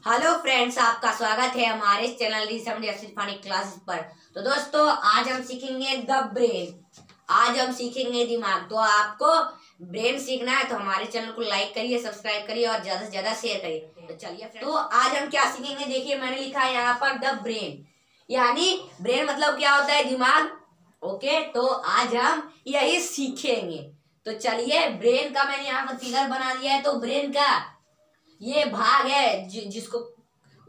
Hello friends, आपका स्वागत है हमारे चैनल क्लासेस पर। तो दोस्तों, आज हम सीखेंगे द ब्रेन। आज हम सीखेंगे दिमाग। तो आपको ब्रेन सीखना है तो हमारे चैनल को लाइक करिए, सब्सक्राइब करिए और ज्यादा से ज्यादा शेयर करिए। तो चलिए, तो आज हम क्या सीखेंगे, देखिए मैंने लिखा है यहाँ पर द ब्रेन, यानी ब्रेन मतलब क्या होता है, दिमाग। ओके, तो आज हम यही सीखेंगे। तो चलिए, ब्रेन का मैंने यहाँ पर फिगर बना दिया है। तो ब्रेन का ये भाग है जिसको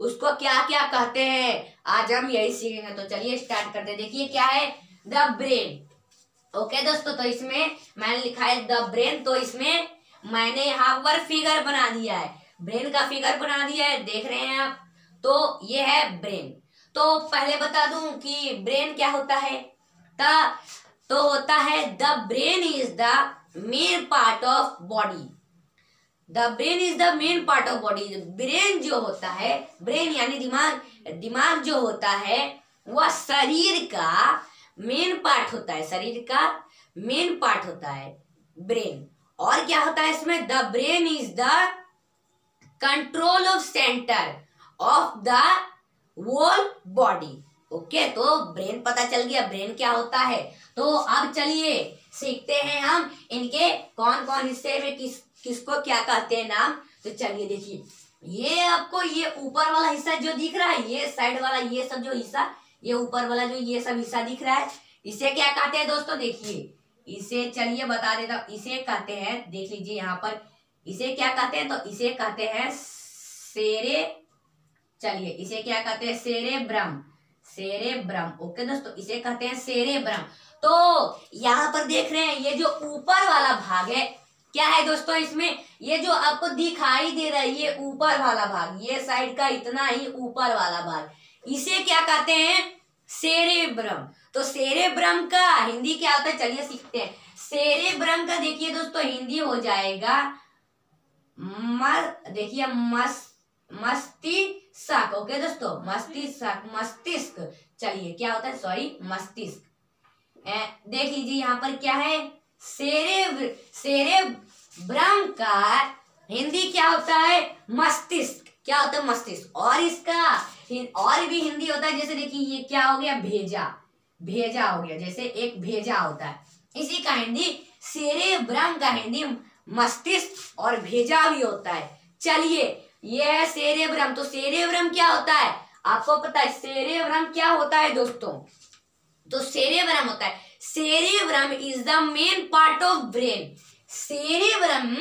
उसको क्या क्या कहते हैं, आज हम यही सीखेंगे। तो चलिए स्टार्ट करते हैं। देखिए क्या है, द ब्रेन। ओके दोस्तों, तो इसमें मैंने लिखा है द ब्रेन। तो इसमें मैंने यहाँ पर फिगर बना दिया है, ब्रेन का फिगर बना दिया है, देख रहे हैं आप। तो ये है ब्रेन। तो पहले बता दूं कि ब्रेन क्या होता है। तो होता है the brain is the main part of body. The brain is the main part of body. Brain जो होता है, ब्रेन यानी दिमाग, दिमाग जो होता है वह शरीर का मेन पार्ट होता है। शरीर का मेन पार्ट होता है ब्रेन। और क्या होता है इसमें, the brain is the control of centre of the whole body. Okay, तो ब्रेन पता चल गया ब्रेन क्या होता है। तो अब चलिए सीखते हैं हम इनके कौन कौन हिस्से में किसको क्या कहते हैं नाम। तो चलिए देखिए, ये आपको ये ऊपर वाला हिस्सा जो दिख रहा है, ये साइड वाला, ये सब जो हिस्सा, ये ऊपर वाला जो ये सब हिस्सा दिख रहा है, इसे क्या कहते हैं दोस्तों। देखिए इसे, चलिए बता देता हूं, इसे कहते हैं, देख लीजिए यहाँ पर, इसे क्या कहते हैं। तो इसे कहते हैं चलिए इसे क्या कहते हैं, सेरेब्रम। सेरेब्रम। ओके दोस्तों, इसे कहते हैं सेरेब्रम। तो यहाँ पर देख रहे हैं, ये जो ऊपर वाला भाग है, क्या है दोस्तों इसमें, ये जो आपको दिखाई दे रहा है, ये ऊपर वाला भाग, ये साइड का इतना ही ऊपर वाला भाग, इसे क्या कहते हैं, सेरेब्रम। तो सेरेब्रम का हिंदी क्या होता है, चलिए सीखते हैं। सेरेब्रम का देखिए दोस्तों हिंदी हो जाएगा देखिए मस्तिष्क। ओके दोस्तों, मस्तिष्क, मस्तिष्क। चलिए क्या होता है, सॉरी, मस्तिष्क। देख लीजिए यहाँ पर क्या है, सेरेब्रम का हिंदी क्या होता है, मस्तिष्क। क्या होता है, मस्तिष्क। और इसका और भी हिंदी होता है, जैसे देखिए ये क्या हो गया, भेजा। भेजा हो गया, जैसे एक भेजा होता है, इसी का हिंदी सेरेब्रम का हिंदी मस्तिष्क और भेजा भी होता है। चलिए, ये है सेरेब्रम। तो सेरेब्रम क्या होता है, आपको पता है सेरेब्रम क्या होता है दोस्तों। तो सेरेब्रम होता है, cerebrum is the main part of brain. Cerebrum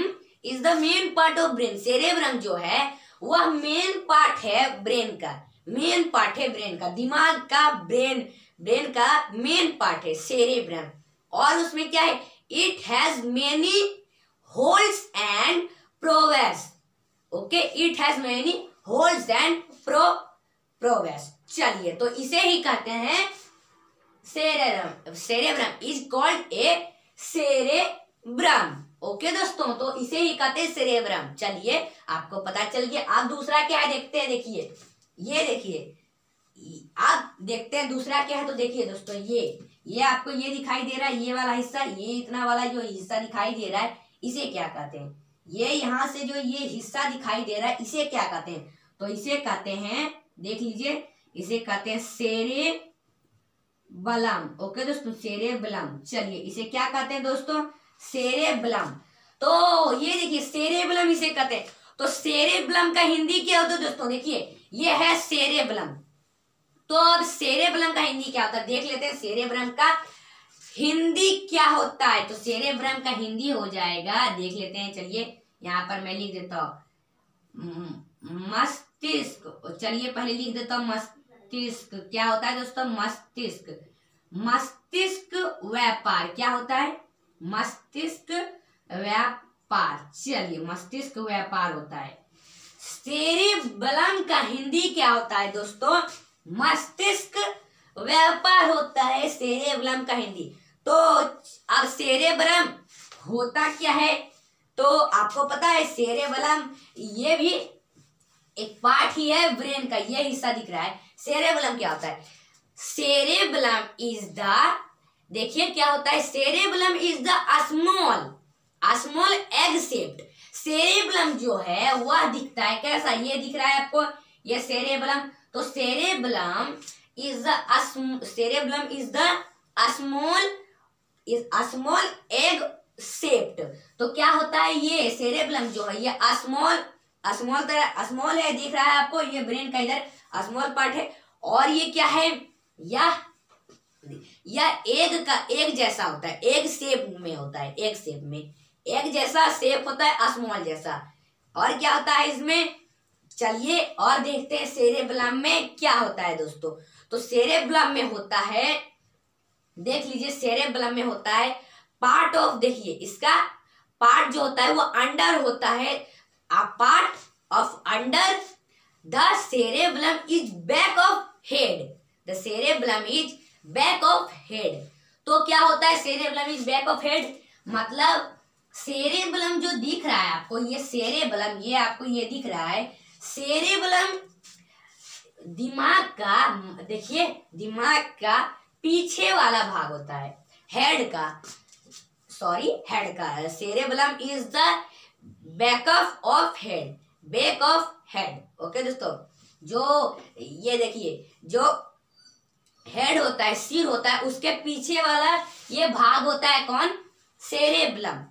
is the main part of brain. Cerebrum जो है वह मेन पार्ट है ब्रेन का, मेन पार्ट है ब्रेन का, दिमाग का, ब्रेन का मेन पार्ट है सेरेब्रम। और उसमें क्या है, it has many holes and prowess. Okay, it has many holes and prowess. चलिए, तो इसे ही कहते हैं cerebrum. Cerebrum is called a cerebrum. Okay दोस्तों, तो इसे ही कहते हैं सेरेब्रम। चलिए, आपको पता चल गया। आप दूसरा क्या है देखते हैं। देखिए ये, देखिए आप देखते हैं दूसरा क्या है। तो देखिए दोस्तों, ये आपको ये दिखाई दे रहा है, ये वाला हिस्सा, ये इतना वाला जो हिस्सा दिखाई दे रहा है, इसे क्या कहते हैं। ये यहाँ से जो ये हिस्सा दिखाई दे रहा है, इसे क्या कहते हैं। तो इसे कहते हैं, देख लीजिए, इसे कहते हैं सेरेबलम। ओके दोस्तों, सेरेबलम। चलिए, इसे क्या कहते हैं दोस्तों, सेरेबलम। तो ये देखिए सेरेबलम इसे कहते हैं। तो सेरेबलम का हिंदी क्या होता है दोस्तों, देखिए ये है सेरेबलम। तो अब सेरेबलम का हिंदी क्या होता है, देख लेते हैं सेरेबलम का हिंदी क्या होता है। तो सेरेब्रम का हिंदी हो जाएगा, देख लेते हैं। चलिए यहाँ पर मैं लिख देता हूँ मस्तिष्क। चलिए पहले लिख देता हूँ मस्तिष्क। क्या होता है दोस्तों, मस्तिष्क। मस्तिष्क व्यापार क्या होता है, मस्तिष्क व्यापार। चलिए, मस्तिष्क व्यापार होता है। सेरेबलम का हिंदी क्या होता है दोस्तों, मस्तिष्क व्यापार होता है सेरेबलम का हिंदी। तो अब सेरेब्रम होता क्या है, तो आपको पता है सेरेबलम ये भी एक पार्ट ही है ब्रेन का, ये हिस्सा दिख रहा है। सेरेबलम क्या होता है, सेरेबलम इज द, देखिए क्या होता है, cerebellum is the small egg shaped. Cerebellum जो है वह दिखता है कैसा, ये दिख रहा है आपको, ये सेरेबलम। तो cerebellum is the small egg shaped. तो क्या होता है, ये सेरेबलम जो है ये स्मॉल है, दिख रहा है आपको, ये ब्रेन का इधर स्मॉल पार्ट है। और ये क्या है, यह एग जैसा होता है, एग शेप में होता है, एग जैसा शेप होता है, स्मॉल जैसा। और क्या होता है इसमें, चलिए और देखते हैं सेरेबलम में क्या होता है दोस्तों। तो सेरेबलम में होता है, देख लीजिए, सेरेबलम में होता है पार्ट ऑफ, देखिए इसका पार्ट जो होता है वो अंडर होता है, a part of under the cerebellum is back of head, the cerebellum is back of head. तो क्या होता है cerebellum is back of head, मतलब सेरेबलम जो दिख रहा है आपको, ये सेरेबलम, ये आपको ये दिख रहा है सेरेबलम दिमाग का, देखिए दिमाग का पीछे वाला भाग होता है, हेड का cerebellum is the back of head. Okay दोस्तों, जो ये देखिए, जो हेड होता है, सिर होता है, उसके पीछे वाला ये भाग होता है कौन, सेरेबलम,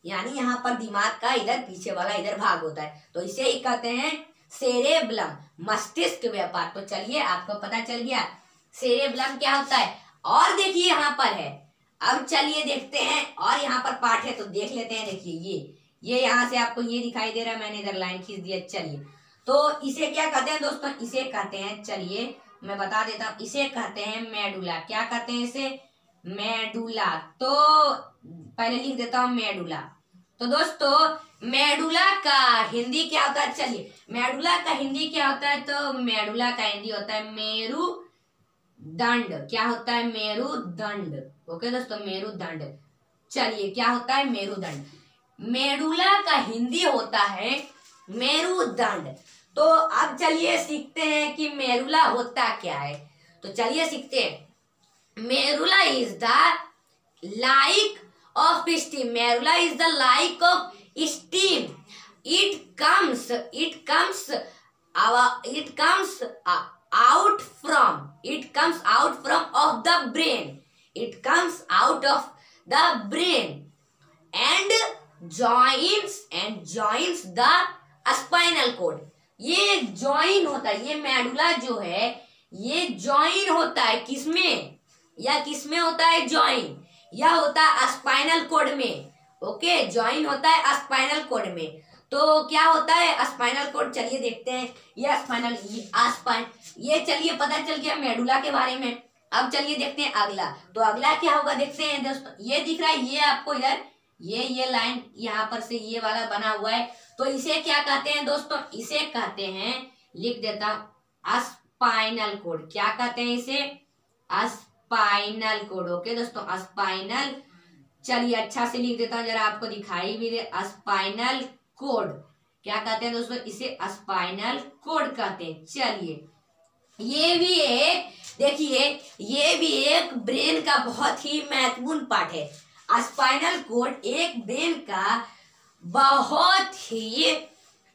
यानी यहाँ पर दिमाग का इधर पीछे वाला इधर भाग होता है, तो इसे ही कहते हैं सेरेबलम, मस्तिष्क व्यापार। तो चलिए आपको पता चल गया सेरेबलम क्या होता है। और देखिए यहाँ पर है, अब चलिए देखते हैं, और यहाँ पर पार्ट है तो देख लेते हैं। देखिए ये यहाँ से आपको ये दिखाई दे रहा है, मैंने इधर लाइन खींच दिया। चलिए, तो इसे क्या कहते हैं दोस्तों, इसे कहते हैं, चलिए मैं बता देता हूँ, इसे कहते हैं मेडुला। क्या कहते हैं इसे, मेडुला। तो पहले लिख देता हूँ मेडुला। तो दोस्तों मेडुला का हिंदी क्या होता है, चलिए मेडुला का हिंदी क्या होता है, तो मेडुला का हिंदी होता है मेरुदंड। क्या होता है, मेरुदंड। ओके दोस्तों, मेरुदंड। चलिए क्या होता है, मेरुदंड। मेडुला का हिंदी होता है मेरुदंड। तो अब चलिए सीखते हैं कि मेरुला होता क्या है। तो चलिए सीखते हैं। मेरुला is the like of steam, मेरुला is the like of steam, it comes out from of the brain, it comes out of the brain and joins the spinal cord। ये ज्वाइन होता है, ये मेडुला जो है ये ज्वाइन होता है किसमें, या किसमें होता है ज्वाइन, यह होता है स्पाइनल कॉर्ड में। ओके, ज्वाइन होता है स्पाइनल कॉर्ड में। तो क्या होता है स्पाइनल कॉर्ड, चलिए देखते हैं। ये चलिए पता चल गया मेडुला के बारे में। अब चलिए देखते हैं अगला। तो अगला क्या होगा देखते हैं दोस्तों। ये दिख रहा है, ये आपको इधर ये लाइन यहाँ पर से ये वाला बना हुआ है, तो इसे क्या कहते हैं दोस्तों, इसे कहते हैं, लिख देता हूं, स्पाइनल कॉर्ड। क्या कहते हैं इसे, स्पाइनल कॉर्ड। ओके दोस्तों, स्पाइनल। चलिए अच्छा से लिख देता हूं, जरा आपको दिखाई भी दे, स्पाइनल कॉर्ड। क्या कहते हैं दोस्तों, इसे स्पाइनल कॉर्ड कहते हैं। चलिए ये भी एक, देखिए ये भी एक ब्रेन का बहुत ही महत्वपूर्ण पार्ट है। स्पाइनल कॉर्ड एक ब्रेन का बहुत ही,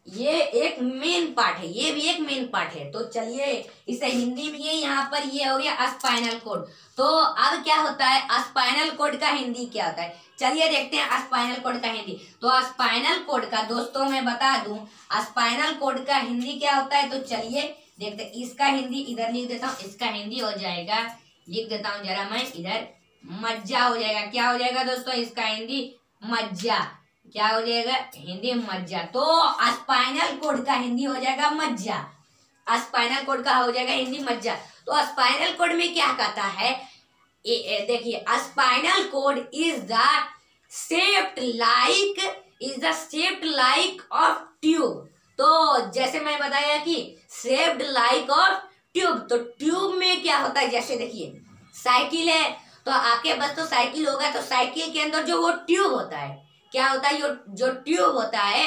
ये एक मेन पार्ट है, ये भी एक मेन पार्ट है। तो चलिए इसे हिंदी में, ये यहाँ पर ये हो गया स्पाइनल कॉर्ड। तो अब क्या होता है स्पाइनल कॉर्ड का हिंदी क्या होता है, चलिए देखते हैं स्पाइनल कॉर्ड का हिंदी। तो स्पाइनल कॉर्ड का दोस्तों मैं बता दूं, स्पाइनल कॉर्ड का हिंदी क्या होता है, तो चलिए देखते हैं। इसका हिंदी इधर लिख देता हूँ, इसका हिंदी हो जाएगा, लिख देता हूँ जरा मैं इधर, मज्जा हो जाएगा। क्या हो जाएगा दोस्तों, इसका हिंदी मज्जा। क्या हो जाएगा हिंदी, मज्जा। तो स्पाइनल कॉर्ड का हिंदी हो जाएगा मज्जा, स्पाइनल कॉर्ड का हो जाएगा हिंदी मज्जा। तो स्पाइनल कॉर्ड में क्या कहता है, देखिए spinal cord is the shaped like of tube. तो जैसे मैं बताया कि शेप्ड लाइक ऑफ ट्यूब, तो ट्यूब में क्या होता है, जैसे देखिए साइकिल है, तो आपके बस तो साइकिल होगा, तो साइकिल के अंदर जो वो ट्यूब होता है, क्या होता है, जो ट्यूब होता है,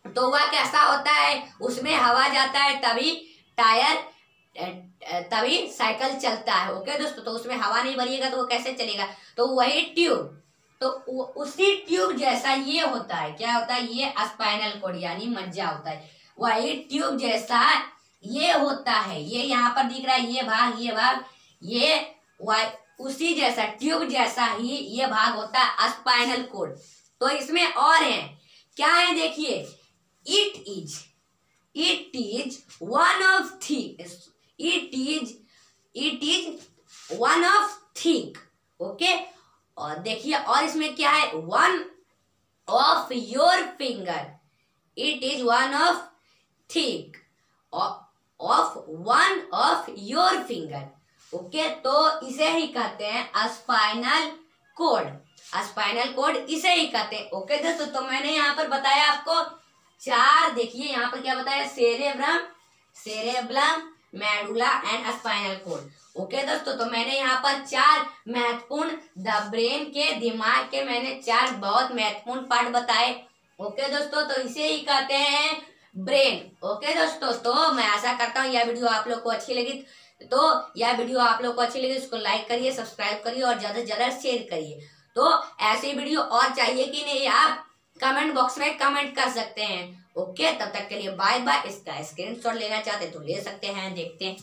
तो वह कैसा होता है, उसमें हवा जाता है तभी टायर, तभी साइकिल चलता है। ओके दोस्तों, तो उसमें हवा नहीं भरिएगा तो वो कैसे चलेगा, तो वही ट्यूब, तो उसी ट्यूब जैसा ये होता है, क्या होता है, ये स्पाइनल कॉर्ड यानी मज्जा होता है। वही ट्यूब जैसा ये होता है, ये यहाँ पर दिख रहा है, ये भाग ये उसी जैसा ट्यूब जैसा ही ये भाग होता है स्पाइनल कोड। तो इसमें और है, क्या है देखिए, it is one of thick, it is one of thick, okay. और देखिए और इसमें क्या है, one of your finger, it is one of thick of one of your finger, okay. तो इसे ही कहते हैं स्पाइनल कोड, स्पाइनल कोड इसे ही कहते हैं, ओके दोस्तों। तो मैंने यहाँ पर बताया आपको चार, देखिए यहाँ पर क्या बताया, cerebrum, medulla and spinal cord, okay दोस्तों। तो मैंने यहाँ पर चार महत्वपूर्ण ब्रेन के, दिमाग के मैंने चार बहुत महत्वपूर्ण पार्ट बताए, ओके दोस्तों। तो इसे ही कहते हैं ब्रेन, ओके दोस्तों। तो मैं आशा करता हूँ यह वीडियो आप लोग को अच्छी लगी, तो यह वीडियो आप लोग को अच्छी लगी उसको लाइक करिए, सब्सक्राइब करिए और ज्यादा से ज्यादा शेयर करिए। तो ऐसे वीडियो और चाहिए कि नहीं, आप कमेंट बॉक्स में कमेंट कर सकते हैं, ओके। तब तक के लिए बाय बाय। इसका स्क्रीनशॉट लेना चाहते तो ले सकते हैं, देखते हैं।